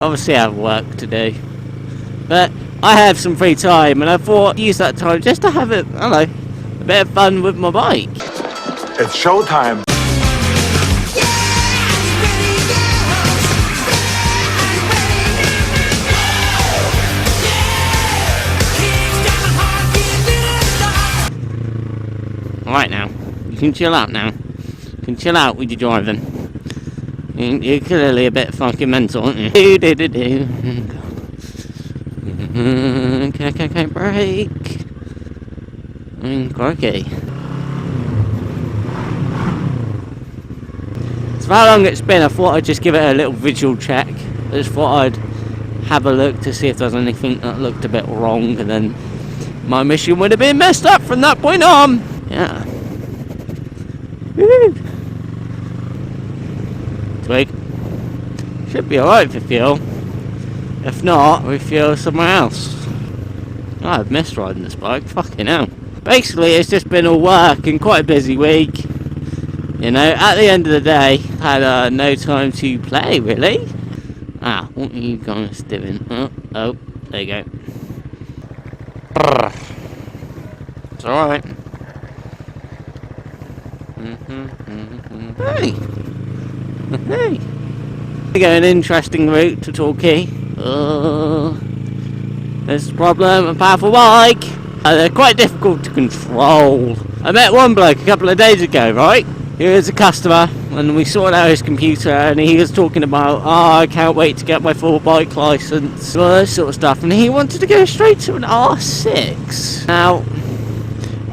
Obviously I have work to do, but I have some free time and I thought I'd use that time just to have a bit of fun with my bike. It's showtime. Alright now, you can chill out now. You can chill out with your driving. You're clearly a bit fucking mental, aren't you? Okay, break. Crikey. So how long it's been, I thought I'd just give it a little visual check. I just thought I'd have a look to see if there's anything that looked a bit wrong, and then my mission would have been messed up from that point on. Yeah. Woo. Twig. Should be alright for fuel. If not, we fuel somewhere else. Oh, I've missed riding this bike, fucking hell. Basically, it's just been all work and quite a busy week. You know, at the end of the day, had no time to play, really. Ah, what are you guys doing? Oh, there you go. It's alright. Hey! Hey! We go an interesting route to Torquay. There's a problem, a powerful bike. They're quite difficult to control. I met one bloke a couple of days ago, right? He was a customer, and we sorted out his computer, and he was talking about, I can't wait to get my full bike license, all that sort of stuff, and he wanted to go straight to an R6. Now,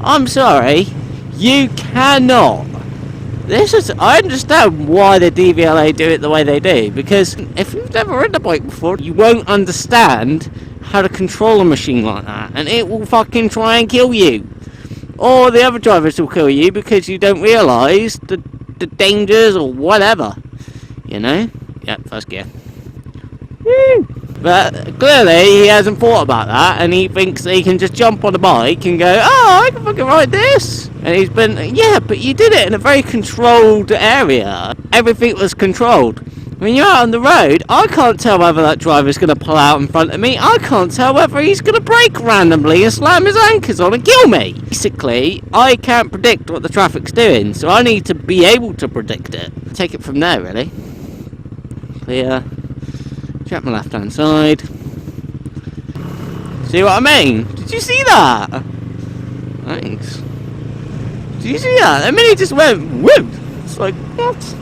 I'm sorry, you cannot. I understand why the DVLA do it the way they do, because if you've never ridden a bike before, you won't understand how to control a machine like that, and it will fucking try and kill you. Or the other drivers will kill you because you don't realise the dangers or whatever. You know? Yep, first gear. Woo! But clearly he hasn't thought about that, and he thinks that he can just jump on a bike and go, oh, I can fucking ride this. And he's been, yeah, but you did it in a very controlled area. Everything was controlled. When you're out on the road, I can't tell whether that driver's going to pull out in front of me. I can't tell whether he's going to brake randomly and slam his anchors on and kill me. Basically, I can't predict what the traffic's doing, so I need to be able to predict it. Take it from there, really. Clear. Check my left-hand side. See what I mean? Did you see that? Thanks. Did you see that? I mean, he just went, whoop. It's like, what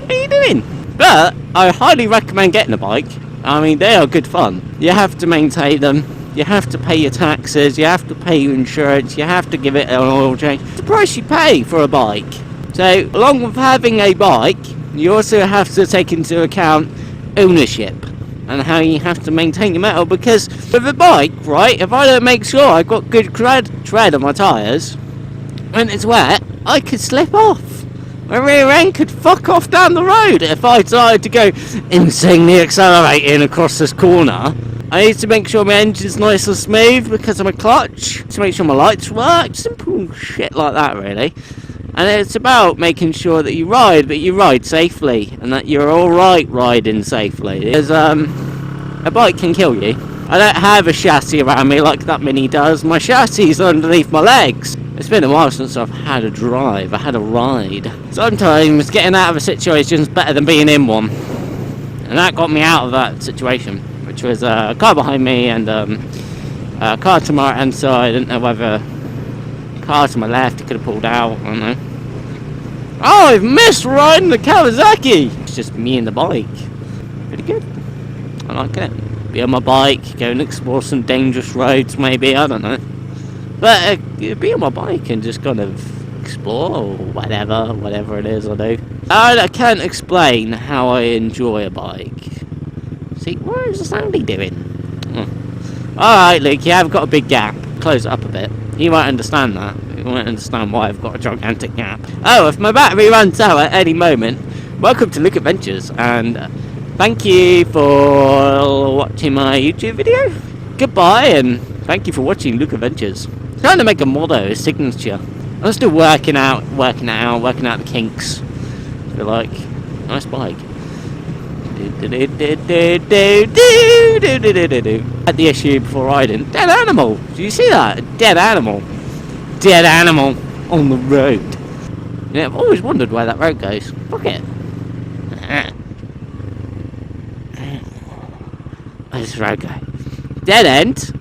are you doing? But I highly recommend getting a bike. I mean, they are good fun. You have to maintain them. You have to pay your taxes. You have to pay your insurance. You have to give it an oil change. It's the price you pay for a bike. So, along with having a bike, you also have to take into account ownership and how you have to maintain your metal. Because with a bike, right, if I don't make sure I've got good tread on my tyres, when it's wet, I could slip off. My rear end could fuck off down the road if I decided to go insanely accelerating across this corner. I need to make sure my engine's nice and smooth because of my clutch, to make sure my lights work, simple shit like that really. And it's about making sure that you ride, but you ride safely, and that you're alright riding safely. Because a bike can kill you. I don't have a chassis around me like that Mini does. My chassis is underneath my legs. It's been a while since I've had a drive, I had a ride. Sometimes getting out of a situation is better than being in one. And that got me out of that situation, which was a car behind me and a car to my right hand side. I didn't know whether a car to my left, it could have pulled out, I don't know. Oh, I've missed riding the Kawasaki! It's just me and the bike. Pretty good. I like it. Be on my bike, go and explore some dangerous roads maybe, I don't know. But be on my bike and just kind of explore or whatever it is I do. I can't explain how I enjoy a bike. See, what is the sound he doing? Oh. Alright, Luke, you have got a big gap. Close it up a bit. You won't understand that. You won't understand why I've got a gigantic gap. Oh, if my battery runs out at any moment, welcome to Luke Adventures, and thank you for watching my YouTube video. Goodbye, and thank you for watching Luke Adventures. Trying to make a motto, a signature. I'm still working out the kinks. I feel like, nice bike. Had the issue before I didn't. Dead animal. Do you see that? A dead animal. Dead animal on the road. Yeah, I've always wondered where that road goes. Fuck it. Where's the road go? Dead end.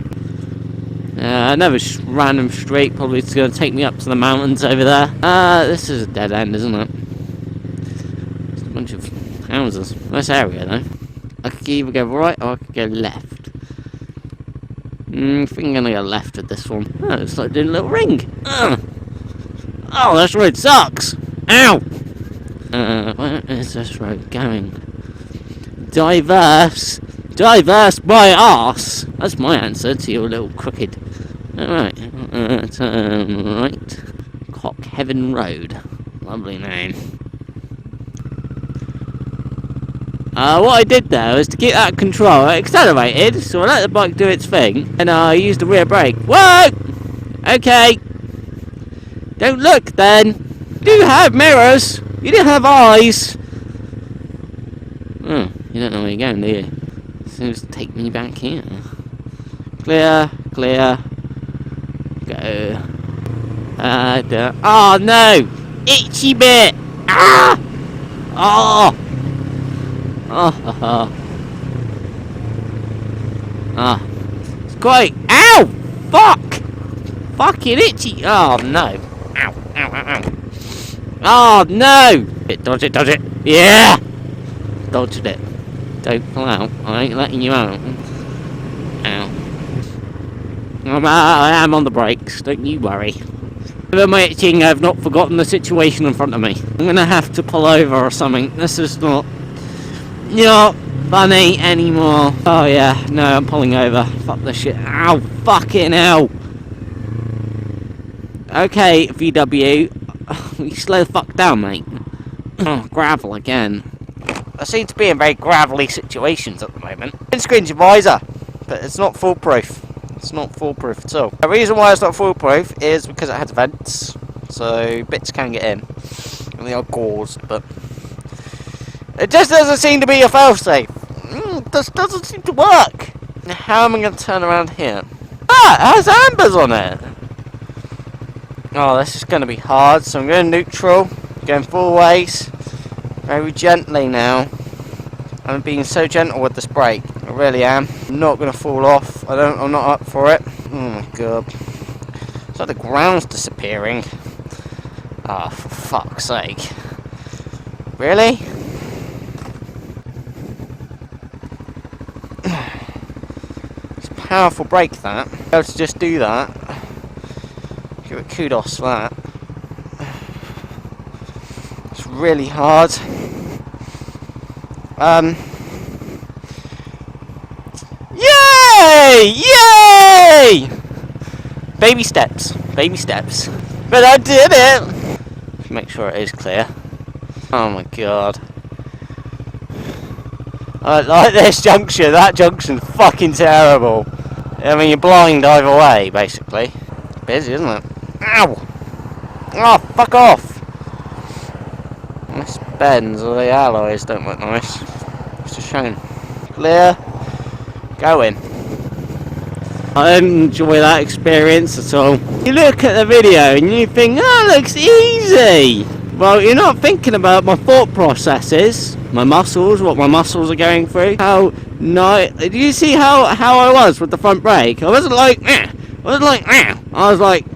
Another random street. Probably it's going to take me up to the mountains over there. This is a dead end, isn't it? It's a bunch of houses. Nice area though. I could either go right or I could go left. I think I'm gonna go left with this one. Oh, it's like doing a little ring. Oh, this road sucks. Ow. Where is this road going? Diverse. Diverse my arse. That's my answer to your little crooked. Alright. Turn right. Cockheaven Road. Lovely name. What I did there was to keep that control. I accelerated, so I let the bike do its thing, and I used the rear brake. Whoa! Okay. Don't look then. You do have mirrors. You do have eyes. Oh, you don't know where you're going, do you? Seems to take me back here. Clear, clear. Go. Oh no! Itchy bit! Ah! Oh! Oh, it's great. Ow! Fuck! Fucking itchy. Oh no. Ow, ow, ow, ow. Oh no! Dodge it, dodge it. Yeah! Dodged it. Don't pull out. I ain't letting you out. Ow. I am on the brakes. Don't you worry. With my itching, I've not forgotten the situation in front of me. I'm gonna have to pull over or something. This is not funny anymore. Oh yeah, no, I'm pulling over. Fuck this shit. Ow, fucking hell. Okay, VW, you slow the fuck down, mate. Oh, gravel again. I seem to be in very gravelly situations at the moment. Windscreen's your visor, but it's not foolproof. It's not foolproof at all. The reason why it's not foolproof is because it has vents, so bits can get in. And they are gauzed, but it just doesn't seem to be a failsafe. It just doesn't seem to work. Now, how am I going to turn around here? Ah, it has ambers on it. Oh, this is going to be hard. So I'm going neutral, going full ways, very gently now. I'm being so gentle with this brake. I really am. I'm not going to fall off. I'm not up for it. Oh my god. It's like the ground's disappearing. Ah, oh, for fuck's sake. Really? Powerful brake that. Be able to just do that. Give it kudos for that. It's really hard. Yay! Yay! Baby steps. Baby steps. But I did it! Make sure it is clear. Oh my god. I like this junction. That junction's fucking terrible. I mean, you're blind either way, basically. It's busy, isn't it? Ow! Oh, fuck off! This bends, or the alloys don't look nice. Just a shame. Clear. Go in. I didn't enjoy that experience at all. You look at the video and you think, oh, it looks easy! Well, you're not thinking about my thought processes, my muscles, what my muscles are going through. How nice. Did you see how I was with the front brake? I wasn't like, I wasn't like, I was like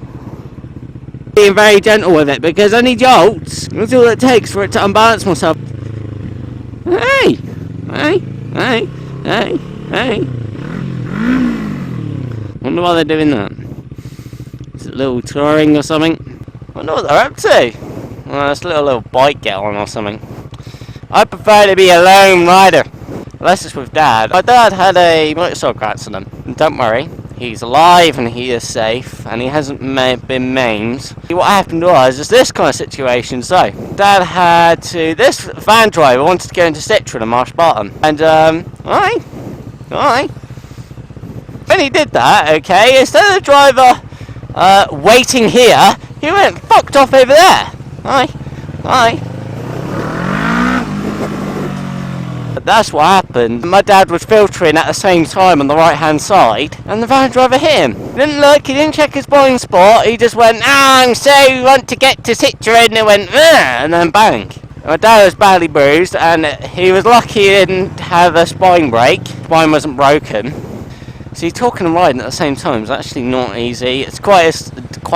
being very gentle with it because any jolts, that's all it takes for it to unbalance myself. Hey, hey, hey, hey, hey. Wonder why they're doing that. Is it a little touring or something? Wonder what they're up to. Well, it's a little bike get on or something. I prefer to be a lone rider. Unless it's with Dad. My dad had a motorcycle accident. And don't worry, he's alive and he is safe. And he hasn't been maimed. What happened was, is this kind of situation. So, Dad had to... This van driver wanted to go into Citroen and Marsh Barton. And, alright. When he did that, okay, instead of the driver waiting here, he went fucked off over there. Hi. that's what happened. My dad was filtering at the same time on the right hand side, and the van driver hit him. He didn't look, he didn't check his blind spot, he just went, so you want to get to Citroen, and went, and then bang. My dad was badly bruised, and he was lucky he didn't have a spine break. Spine wasn't broken. See, talking and riding at the same time is actually not easy. It's quite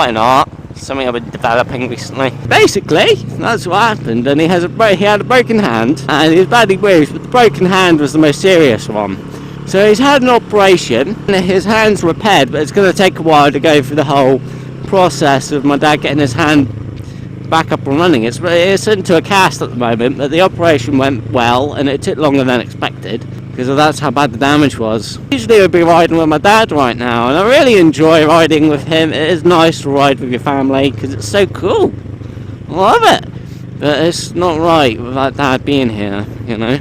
an art. Something I've been developing recently. Basically, that's what happened, and he had a broken hand, and he was badly bruised, but the broken hand was the most serious one. So he's had an operation, and his hand's repaired, but it's going to take a while to go through the whole process of my dad getting his hand back up and running. It's into a cast at the moment, but the operation went well, and it took longer than expected, because that's how bad the damage was. Usually I'd be riding with my dad right now, and I really enjoy riding with him. It is nice to ride with your family, because it's so cool. I love it. But it's not right without dad being here, you know.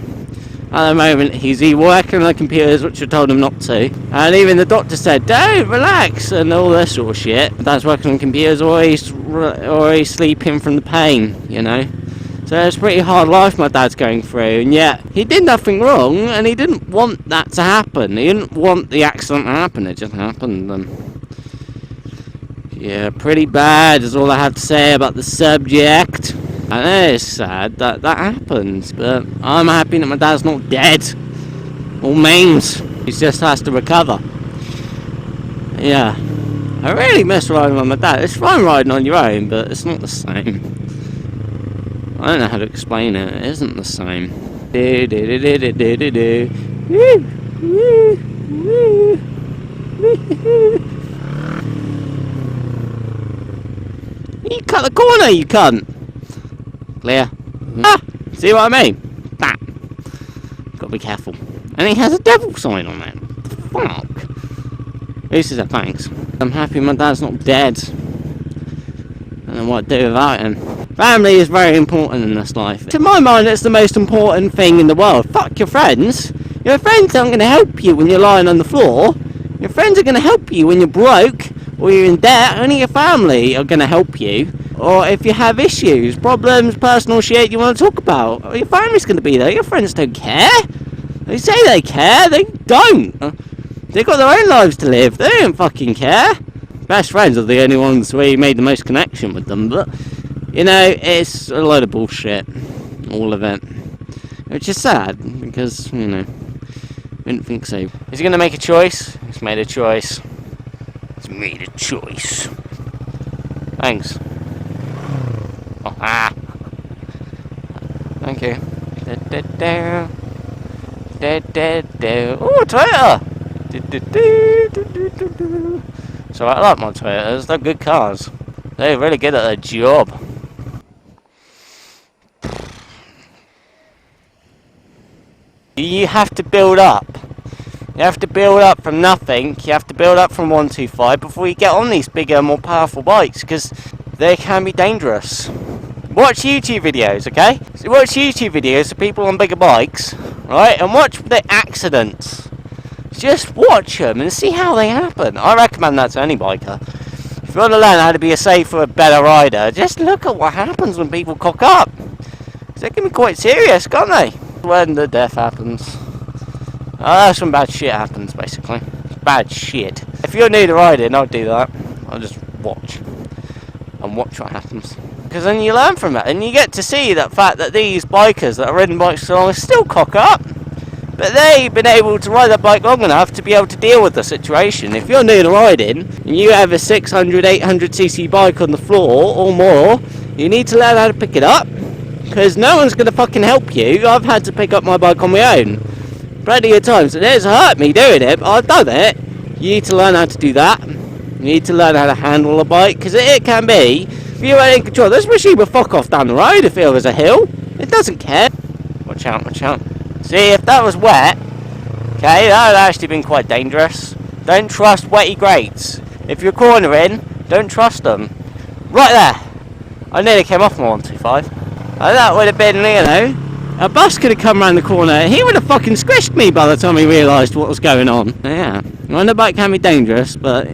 At the moment he's working on the computers, which I told him not to, and even the doctor said don't relax and all this sort of shit. Dad's working on computers, or he's sleeping from the pain, you know. So it's a pretty hard life my dad's going through, and yet he did nothing wrong, and he didn't want that to happen. He didn't want the accident to happen, it just happened. And yeah, pretty bad is all I have to say about the subject. I know it's sad that happens, but I'm happy that my dad's not dead or maimed. He just has to recover. Yeah, I really miss riding with my dad. It's fun riding on your own, but it's not the same. I don't know how to explain it. It isn't the same. You cut the corner, you cunt. Clear. See what I mean? That. Gotta be careful. And he has a devil sign on it. Fuck. This is a thanks. I'm happy my dad's not dead. I don't know what to do without him. Family is very important in this life. To my mind, it's the most important thing in the world. Fuck your friends. Your friends aren't going to help you when you're lying on the floor. Your friends are going to help you when you're broke or you're in debt. Only your family are going to help you. Or if you have issues, problems, personal shit you want to talk about, your family's going to be there. Your friends don't care. They say they care, they don't. They've got their own lives to live. They don't fucking care. Best friends are the only ones where you made the most connection with them, but you know, it's a load of bullshit, all of it. Which is sad, because, you know, I didn't think so. Is he going to make a choice? He's made a choice. He's made a choice. Thanks. Oh, thank you. Oh, Toyota! So I like my Toyotas, they're good cars. They're really good at their job. You have to build up. You have to build up from nothing. You have to build up from 125 before you get on these bigger, more powerful bikes, because they can be dangerous. Watch YouTube videos, okay? So watch YouTube videos of people on bigger bikes, right? And watch the accidents. Just watch them and see how they happen. I recommend that to any biker. If you want to learn how to be a safer, better rider, just look at what happens when people cock up. They can be quite serious, can't they? When the death happens. That's when bad shit happens, basically. Bad shit. If you're new to riding, I'll do that. I'll just watch. And watch what happens. Because then you learn from it. And you get to see that fact that these bikers that are riding bikes so long still cock up. But they've been able to ride that bike long enough to be able to deal with the situation. If you're new to riding, and you have a 600, 800cc bike on the floor, or more, you need to learn how to pick it up. Because no one's going to fucking help you. I've had to pick up my bike on my own plenty of times, and it's hurt me doing it, but I've done it. You need to learn how to do that. You need to learn how to handle a bike, because it can be, if you're in control, this machine will fuck off down the road if it was a hill. It doesn't care. Watch out, watch out. See, if that was wet, okay, that would actually been quite dangerous. Don't trust wetty grates. If you're cornering, don't trust them. Right there. I nearly came off my 125. And that would have been, you know, a bus could have come around the corner. He would have fucking squished me by the time he realised what was going on. Yeah, I know bike can be dangerous, but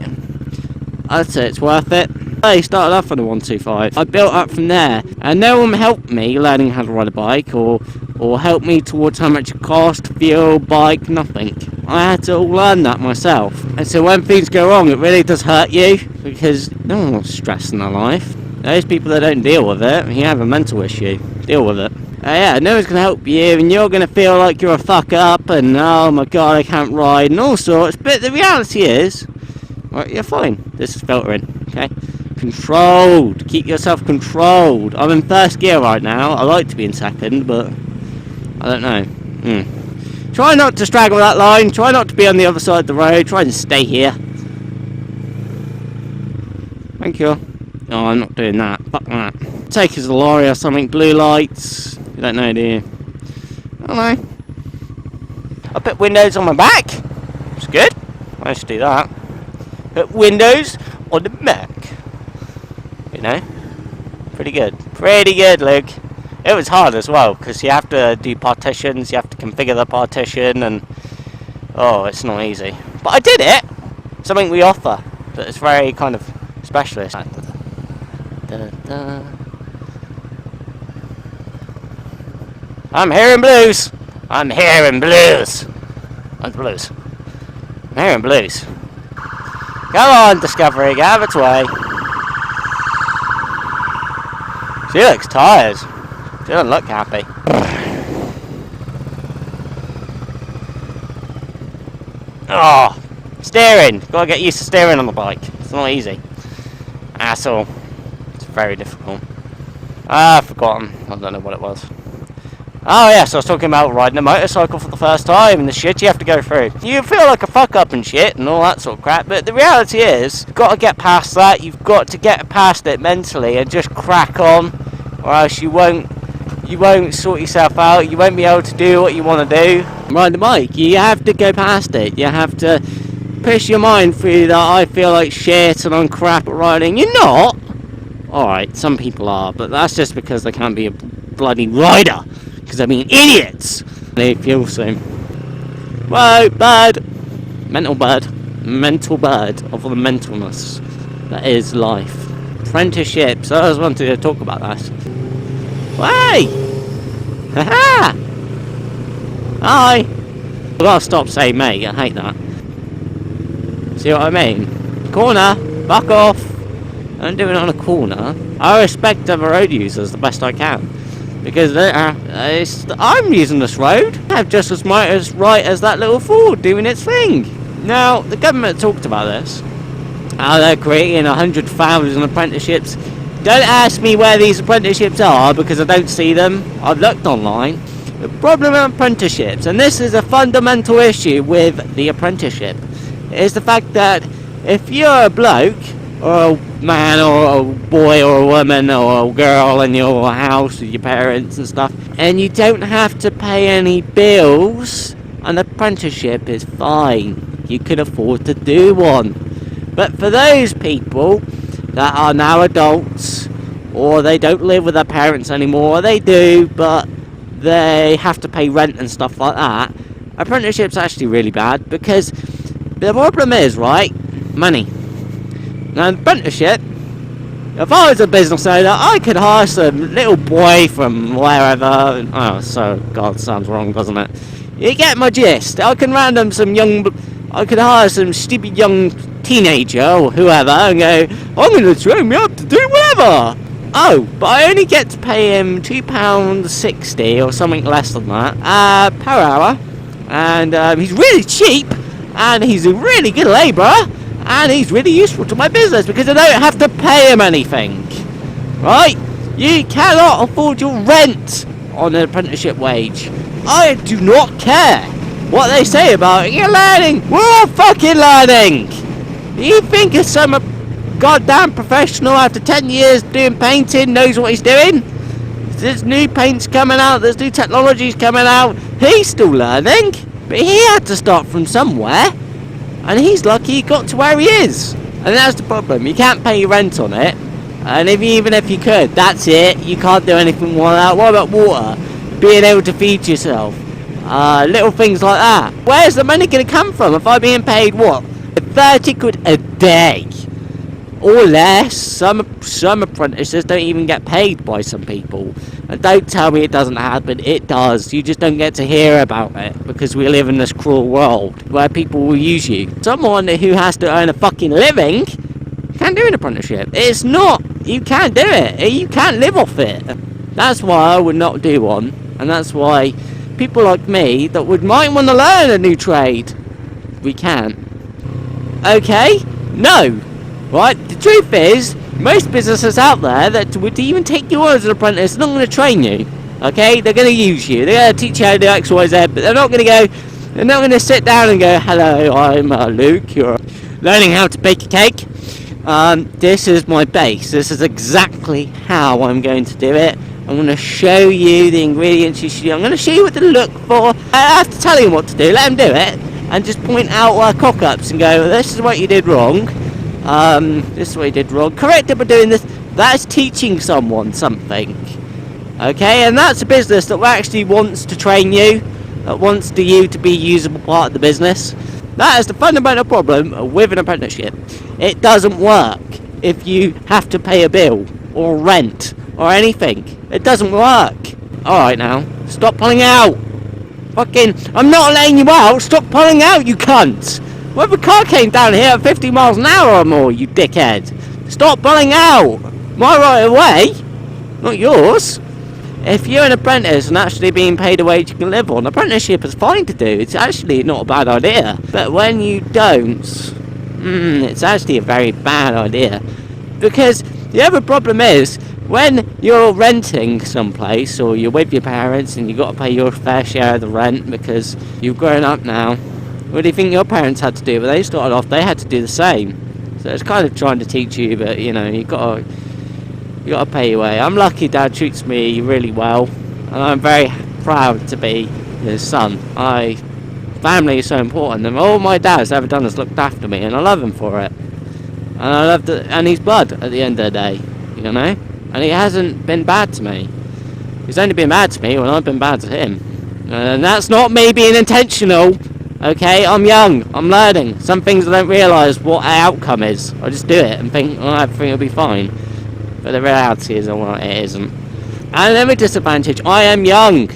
I'd say it's worth it. I started off on a 125. I built up from there, and no one helped me learning how to ride a bike or or help me towards how much it cost, fuel, bike, nothing. I had to all learn that myself. And so when things go wrong, it really does hurt you, because no one wants stress in their life. Those people that don't deal with it, you have a mental issue, deal with it. Yeah, no one's going to help you, and you're going to feel like you're a fuck up, and oh my god, I can't ride, and all sorts. But the reality is, right, you're fine. This is filtering, okay? Controlled. Keep yourself controlled. I'm in first gear right now. I like to be in second, but I don't know. Try not to straggle that line. Try not to be on the other side of the road. Try and stay here. Thank you. Oh, I'm not doing that. Fuck that. Take us a lorry or something. Blue lights. You don't know, do you? I don't know. I put windows on my back. It's good. I used to do that. Put windows on the back. You know? Pretty good. Pretty good, Luke. It was hard as well, because you have to do partitions, you have to configure the partition, and oh, it's not easy. But I did it! Something we offer, but it's very kind of specialist. I'm hearing blues! I'm hearing blues! What's blues? I'm hearing blues. Come on, Discovery, get out of its way. She looks tired. She doesn't look happy. Oh, steering. Gotta get used to steering on the bike. It's not easy. Asshole. It's very difficult. I've forgotten. I don't know what it was. Oh yes, I was talking about riding a motorcycle for the first time and the shit you have to go through. You feel like a fuck up and shit and all that sort of crap, but the reality is, you've got to get past that. You've got to get past it mentally and just crack on, or else you won't sort yourself out. You won't be able to do what you want to do. Ride the bike, you have to go past it. You have to push your mind through that I feel like shit and I'm crap at riding. You're not. Alright, some people are, but that's just because they can't be a bloody rider. Because they're being idiots. They feel so. Whoa, bird. Mental bird. Mental bird of the mentalness that is life. Apprenticeships. I always wanted to talk about that. Hey! Haha! Hi! I've got to stop saying mate, I hate that. See what I mean? Corner! Fuck off! I'm doing it on a corner. I respect other road users the best I can. Because I'm using this road. I have just as much as right as that little Ford doing its thing. Now, the government talked about this. How they're creating 100,000 apprenticeships. Don't ask me where these apprenticeships are, because I don't see them. I've looked online. The problem with apprenticeships, and this is a fundamental issue with the apprenticeship, is the fact that if you're a bloke, or a man, or a boy, or a woman, or a girl in your house with your parents and stuff, and you don't have to pay any bills, an apprenticeship is fine. You can afford to do one. But for those people that are now adults, or they don't live with their parents anymore, or they do, but they have to pay rent and stuff like that, apprenticeship's actually really bad, because the problem is, right, money. Now, an apprenticeship, if I was a business owner, I could hire some little boy from wherever. Oh, so, God, sounds wrong, doesn't it? You get my gist. I could I could hire some stupid young teenager or whoever and go, I'm going to train me up to do whatever. Oh, but I only get to pay him £2.60 or something less than that per hour. And he's really cheap, and he's a really good labourer. And he's really useful to my business because I don't have to pay him anything. Right? You cannot afford your rent on an apprenticeship wage. I do not care what they say about it. You're learning. We're all fucking learning. You think some goddamn professional after 10 years doing painting knows what he's doing? There's new paints coming out. There's new technologies coming out. He's still learning. But he had to start from somewhere. And he's lucky he got to where he is. And that's the problem. You can't pay your rent on it. And even if you could, that's it. You can't do anything more than that. What about water? Being able to feed yourself. Little things like that. Where's the money going to come from if I'm being paid, what, 30 quid a day? Or less. Some apprentices don't even get paid by some people. And don't tell me it doesn't happen. It does. You just don't get to hear about it because we live in this cruel world where people will use you. Someone who has to earn a fucking living can't do an apprenticeship. It's not. You can't do it. You can't live off it. That's why I would not do one. And that's why people like me that might want to learn a new trade, we can't. Okay? No. Right? The truth is, most businesses out there that would even take you on as an apprentice are not going to train you. Okay? They're going to use you. They're going to teach you how to do X, Y, Z, but they're not going to go, they're not going to sit down and go, hello, I'm Luke, you're learning how to bake a cake. This is my base. This is exactly how I'm going to do it. I'm going to show you the ingredients you should. I'm going to show you what to look for. I have to tell you what to do. Let them do it, and just point out cock-ups and go, this is what you did wrong. This is what you did wrong. Correct it by doing this. That's teaching someone something. Okay, and that's a business that actually wants to train you, that wants you to be a usable part of the business. That is the fundamental problem with an apprenticeship. It doesn't work if you have to pay a bill or rent or anything. It doesn't work. Alright now, stop pulling out. Fucking, I'm not letting you out. Stop pulling out, you cunt. What if a car came down here at 50 miles an hour or more, you dickhead? Stop pulling out. My right of way, not yours. If you're an apprentice and actually being paid a wage you can live on, apprenticeship is fine to do. It's actually not a bad idea. But when you don't, it's actually a very bad idea. Because the other problem is, when you're renting someplace or you're with your parents and you've got to pay your fair share of the rent because you've grown up now, what do you think your parents had to do? When they started off, they had to do the same. So it's kind of trying to teach you, but you know, you got to pay your way. I'm lucky Dad treats me really well, and I'm very proud to be his son. Family is so important, and all my dad's ever done is looked after me, and I love him for it. And I love and he's blood at the end of the day, you know. And he hasn't been bad to me. He's only been bad to me when I've been bad to him. And that's not me being intentional. Okay, I'm young. I'm learning. Some things I don't realise what our outcome is. I just do it and think, oh, everything will be fine. But the reality is, well, it isn't. And another disadvantage, I am young.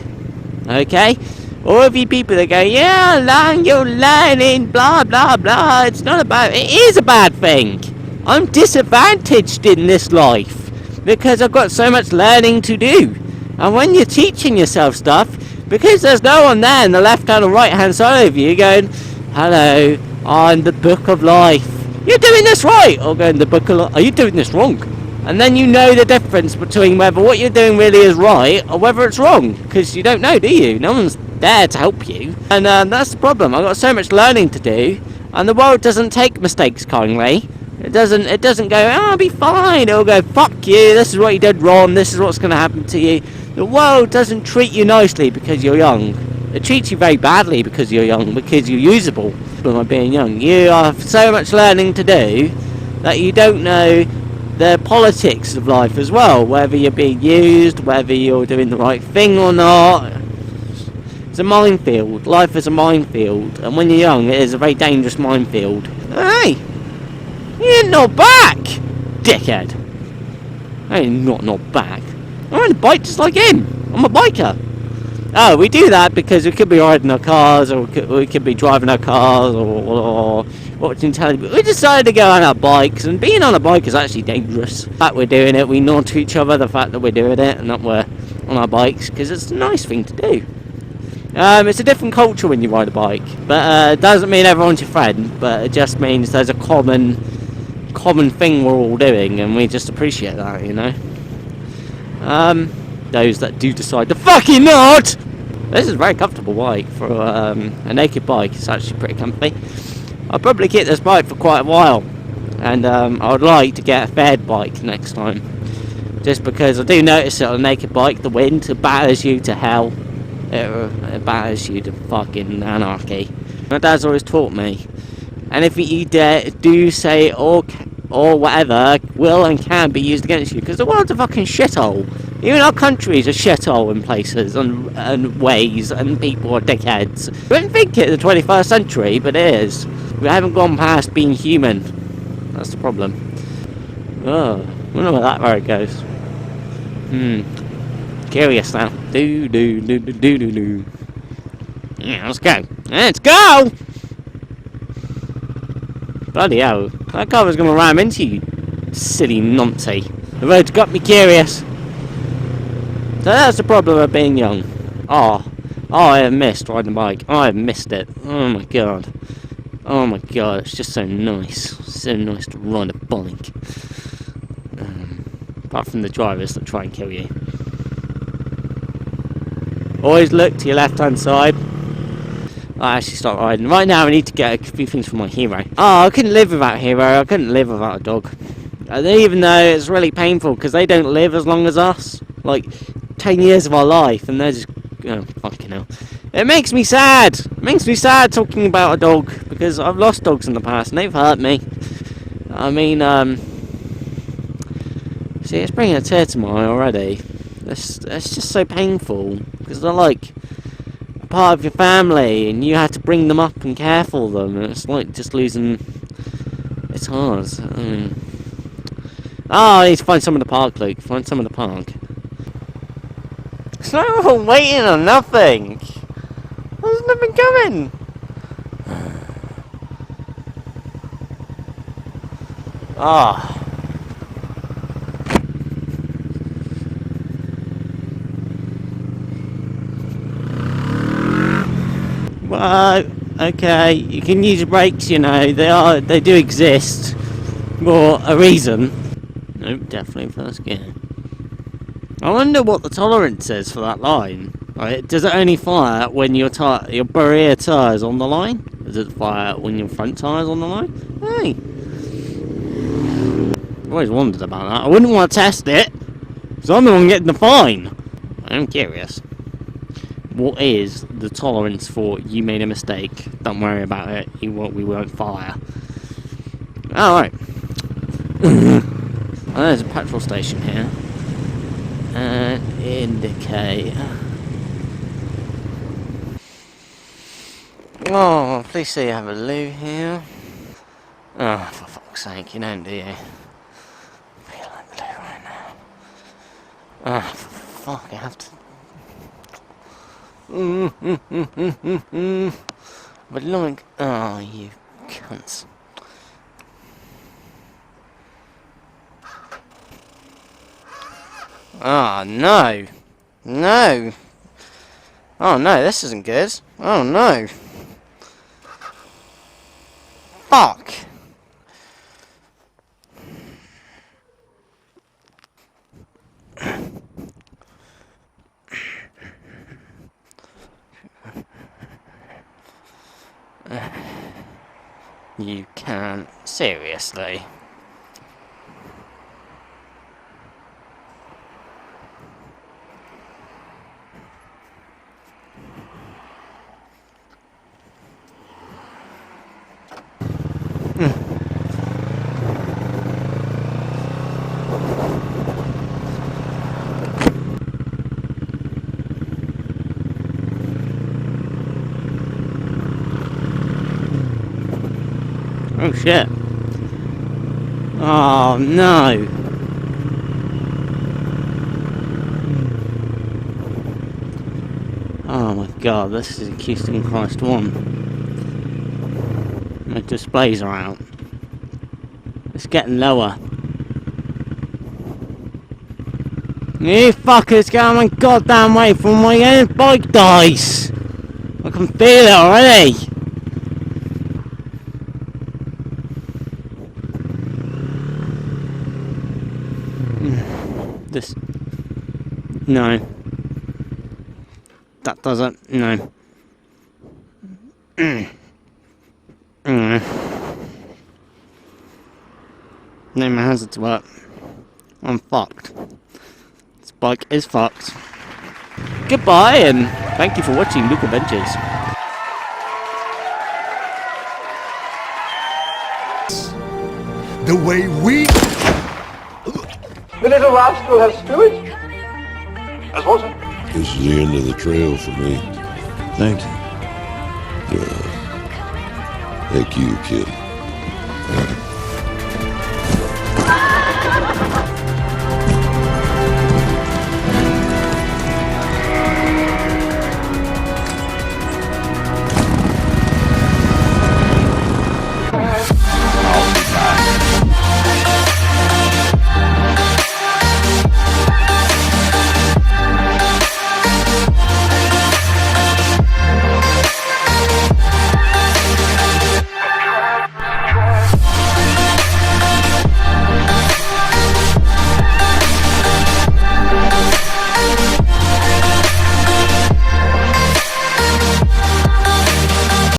Okay? All of you people that go, yeah, you're learning, blah, blah, blah. It's not it is a bad thing. I'm disadvantaged in this life. Because I've got so much learning to do. And when you're teaching yourself stuff, because there's no one there in the left hand or right hand side of you going, hello, I'm the book of life. You're doing this right. Or going, the book of life, are you doing this wrong? And then you know the difference between whether what you're doing really is right or whether it's wrong. Because you don't know, do you? No one's there to help you. And that's the problem. I've got so much learning to do. And the world doesn't take mistakes kindly. It doesn't go, I'll be fine. It'll go, fuck you, this is what you did wrong, this is what's going to happen to you. The world doesn't treat you nicely because you're young. It treats you very badly because you're young, because you're usable by being young. You have so much learning to do that you don't know the politics of life as well, whether you're being used, whether you're doing the right thing or not. It's a minefield. Life is a minefield, and when you're young, it is a very dangerous minefield. Hey! You're not back, dickhead. I ain't not back. I'm on a bike just like him. I'm a biker. Oh, we do that because we could be riding our cars, or we could be driving our cars, or watching television. We decided to go on our bikes, and being on a bike is actually dangerous. The fact we're doing it, we nod to each other the fact that we're doing it, and that we're on our bikes, because it's a nice thing to do. It's a different culture when you ride a bike, but it doesn't mean everyone's your friend, but it just means there's a common thing we're all doing, and we just appreciate that, you know. Those that do decide to fucking not. This is a very comfortable bike for a naked bike. It's actually pretty comfy. I'll probably keep this bike for quite a while, and I would like to get a fed bike next time, just because I do notice that on a naked bike the wind batters you to hell. It batters you to fucking anarchy. My dad's always taught me, and if you do say or whatever will and can be used against you, because the world's a fucking shithole. Even our country's a shithole in places and ways, and people are dickheads. We don't think it's the 21st century, but it is. We haven't gone past being human. That's the problem. Oh, I wonder where that road goes. Curious now. Do do do do do do do. Yeah, let's go. Let's go! Bloody hell. That car was going to ram into you, silly numpty. The road's got me curious. So that's the problem of being young. Oh, I have missed riding a bike. I have missed it. Oh my god. Oh my god, it's just so nice. So nice to ride a bike. Apart from the drivers that try and kill you. Always look to your left hand side. I actually start riding. Right now I need to get a few things from my hero. Oh, I couldn't live without hero. I couldn't live without a dog. Even though it's really painful because they don't live as long as us. Like 10 years of our life and they're just... Oh, fucking hell. It makes me sad. It makes me sad talking about a dog because I've lost dogs in the past and they've hurt me. I mean, see, it's bringing a tear to my eye already. It's just so painful because they're like a part of your family and you have to bring them up and care for them. And it's like just losing. It's hard. Oh, I need to find some in the park, Luke. Find some in the park. It's like we're waiting on nothing. There's nothing coming. Ah. Well, okay, you can use brakes, you know, they do exist for a reason. Nope, definitely first gear. I wonder what the tolerance is for that line. Right, does it only fire when your rear tyre's on the line? Does it fire when your front tyre's on the line? Hey! I've always wondered about that. I wouldn't want to test it, because I'm the one getting the fine. I'm curious. What is the tolerance for you made a mistake? Don't worry about it. We won't fire. Alright. There's a petrol station here. And indicate. Oh, please say you have a loo here. Oh, for fuck's sake, you don't, do you? I feel like blue right now. Oh, for fuck, I have to. But like, oh, you cunts. Oh, no. No. Oh, no, this isn't good. Oh, no. Fuck. You can't. Seriously. Oh shit. Oh no. Oh my god, this is a Houston Christ 1. My displays are out. It's getting lower. You fuckers get out my goddamn way from my own bike dice! I can feel it already! This... No. That doesn't... No. No, my hazards work. I'm fucked. This bike is fucked. Goodbye, and thank you for watching Luke Adventures. The way we... The little rascal has spirit. As was it? This is the end of the trail for me. Thank you. Thank you, kid.